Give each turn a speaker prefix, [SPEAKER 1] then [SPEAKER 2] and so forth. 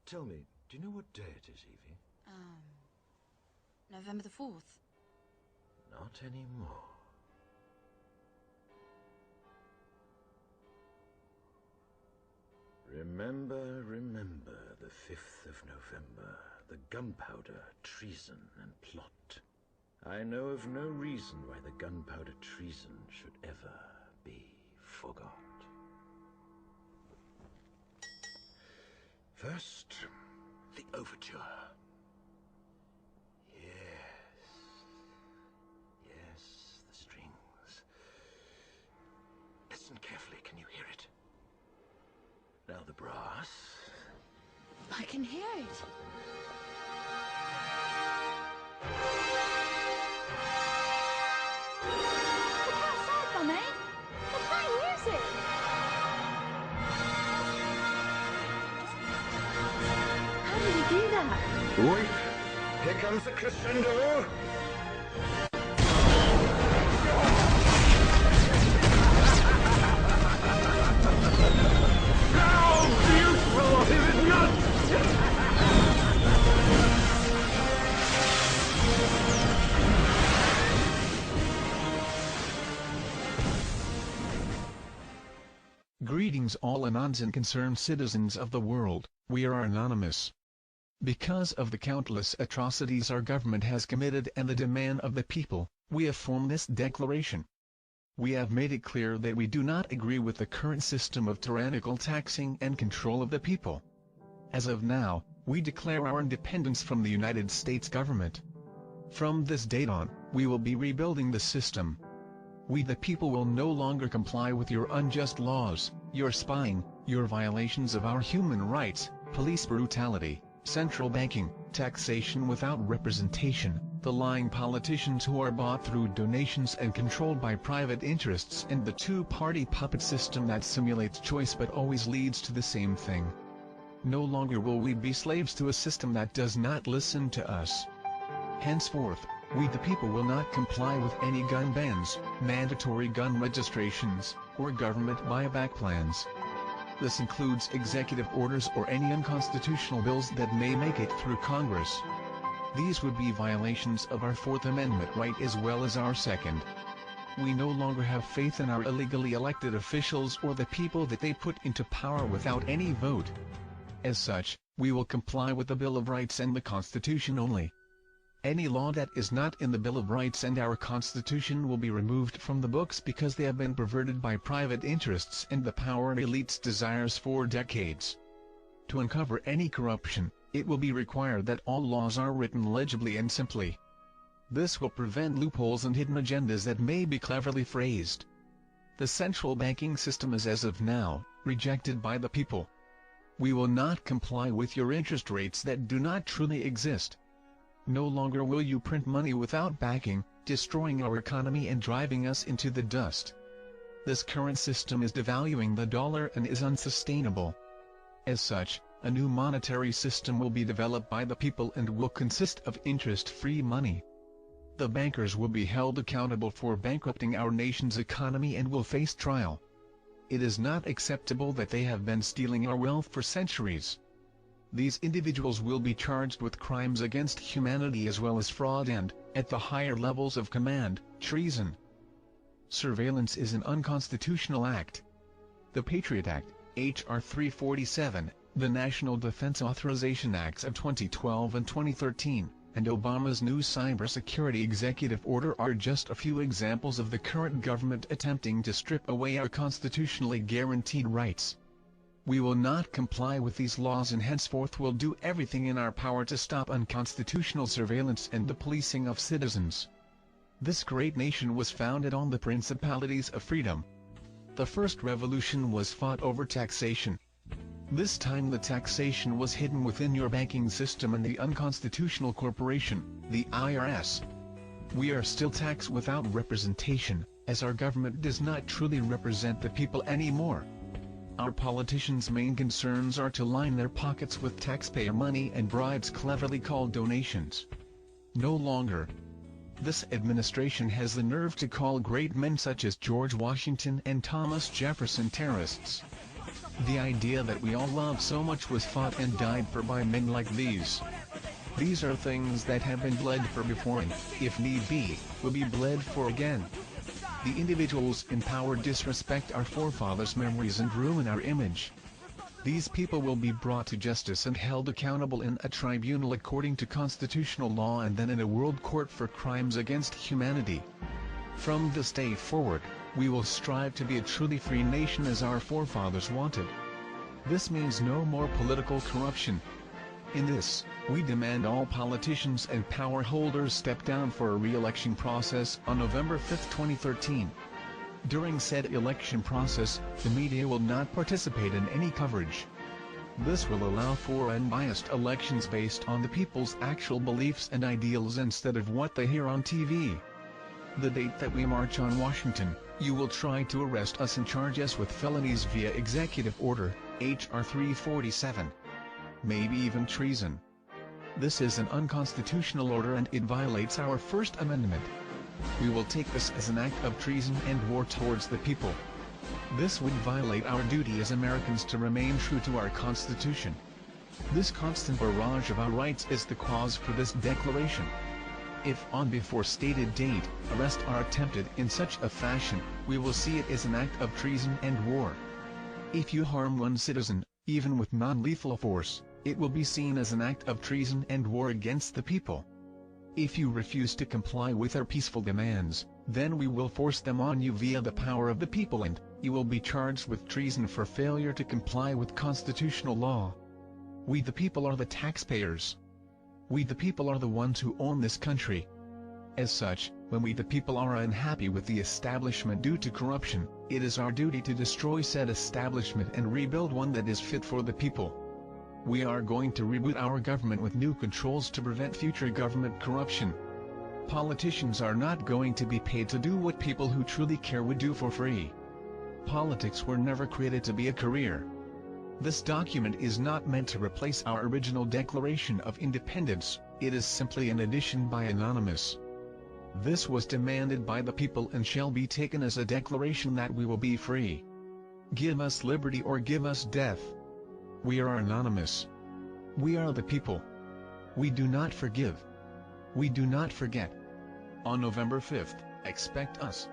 [SPEAKER 1] Tell me, do you know what day it is, Evie?
[SPEAKER 2] November the 4th.
[SPEAKER 1] Not anymore. Remember the 5th of November, the gunpowder, treason, and plot. I know of no reason why the gunpowder treason should ever be forgot. First, the overture. Yes, the strings. Listen carefully, can you hear it? Now the brass.
[SPEAKER 2] I can hear it. Look outside, Mummy. They're playing music. How did he do that?
[SPEAKER 1] Wait! Here comes the crescendo! How beautiful is it not?
[SPEAKER 3] Greetings all anons and concerned citizens of the world, we are anonymous. Because of the countless atrocities our government has committed and the demand of the people, we have formed this declaration. We have made it clear that we do not agree with the current system of tyrannical taxing and control of the people. As of now, we declare our independence from the United States government. From this date on, we will be rebuilding the system. We the people will no longer comply with your unjust laws, your spying, your violations of our human rights, police brutality, central banking, taxation without representation, the lying politicians who are bought through donations and controlled by private interests, and the two-party puppet system that simulates choice but always leads to the same thing. No longer will we be slaves to a system that does not listen to us. Henceforth, we the people will not comply with any gun bans, mandatory gun registrations, or government buyback plans. This includes executive orders or any unconstitutional bills that may make it through Congress. These would be violations of our Fourth Amendment right as well as our Second. We no longer have faith in our illegally elected officials or the people that they put into power without any vote. As such, we will comply with the Bill of Rights and the Constitution only. Any law that is not in the Bill of Rights and our Constitution will be removed from the books because they have been perverted by private interests and the power elites' desires for decades. To uncover any corruption, it will be required that all laws are written legibly and simply. This will prevent loopholes and hidden agendas that may be cleverly phrased. The central banking system is as of now, rejected by the people. We will not comply with your interest rates that do not truly exist. No longer will you print money without backing, destroying our economy and driving us into the dust. This current system is devaluing the dollar and is unsustainable. As such, a new monetary system will be developed by the people and will consist of interest-free money. The bankers will be held accountable for bankrupting our nation's economy and will face trial. It is not acceptable that they have been stealing our wealth for centuries. These individuals will be charged with crimes against humanity as well as fraud and, at the higher levels of command, treason. Surveillance is an unconstitutional act. The Patriot Act, H.R. 347, the National Defense Authorization Acts of 2012 and 2013, and Obama's new cybersecurity executive order are just a few examples of the current government attempting to strip away our constitutionally guaranteed rights. We will not comply with these laws and henceforth will do everything in our power to stop unconstitutional surveillance and the policing of citizens. This great nation was founded on the principalities of freedom. The first revolution was fought over taxation. This time the taxation was hidden within your banking system and the unconstitutional corporation, the IRS. We are still taxed without representation, as our government does not truly represent the people anymore. Our politicians' main concerns are to line their pockets with taxpayer money and bribes cleverly called donations. No longer. This administration has the nerve to call great men such as George Washington and Thomas Jefferson terrorists. The idea that we all love so much was fought and died for by men like these. These are things that have been bled for before and, if need be, will be bled for again. The individuals in power disrespect our forefathers' memories and ruin our image. These people will be brought to justice and held accountable in a tribunal according to constitutional law and then in a world court for crimes against humanity. From this day forward, we will strive to be a truly free nation as our forefathers wanted. This means no more political corruption. In this, we demand all politicians and power holders step down for a re-election process on November 5, 2013. During said election process, the media will not participate in any coverage. This will allow for unbiased elections based on the people's actual beliefs and ideals instead of what they hear on TV. The date that we march on Washington, you will try to arrest us and charge us with felonies via Executive Order, H.R. 347. Maybe even treason. This is an unconstitutional order and it violates our First Amendment. We will take this as an act of treason and war towards the people. This would violate our duty as Americans to remain true to our Constitution. This constant barrage of our rights is the cause for this declaration. If on before stated date, arrests are attempted in such a fashion, we will see it as an act of treason and war. If you harm one citizen, even with non-lethal force, it will be seen as an act of treason and war against the people. If you refuse to comply with our peaceful demands, then we will force them on you via the power of the people and, you will be charged with treason for failure to comply with constitutional law. We the people are the taxpayers. We the people are the ones who own this country. As such, when we the people are unhappy with the establishment due to corruption, it is our duty to destroy said establishment and rebuild one that is fit for the people. We are going to reboot our government with new controls to prevent future government corruption. Politicians are not going to be paid to do what people who truly care would do for free. Politics were never created to be a career. This document is not meant to replace our original Declaration of Independence, it is simply an addition by Anonymous. This was demanded by the people and shall be taken as a declaration that we will be free. Give us liberty or give us death. We are Anonymous. We are the people. We do not forgive. We do not forget. On November 5th, expect us.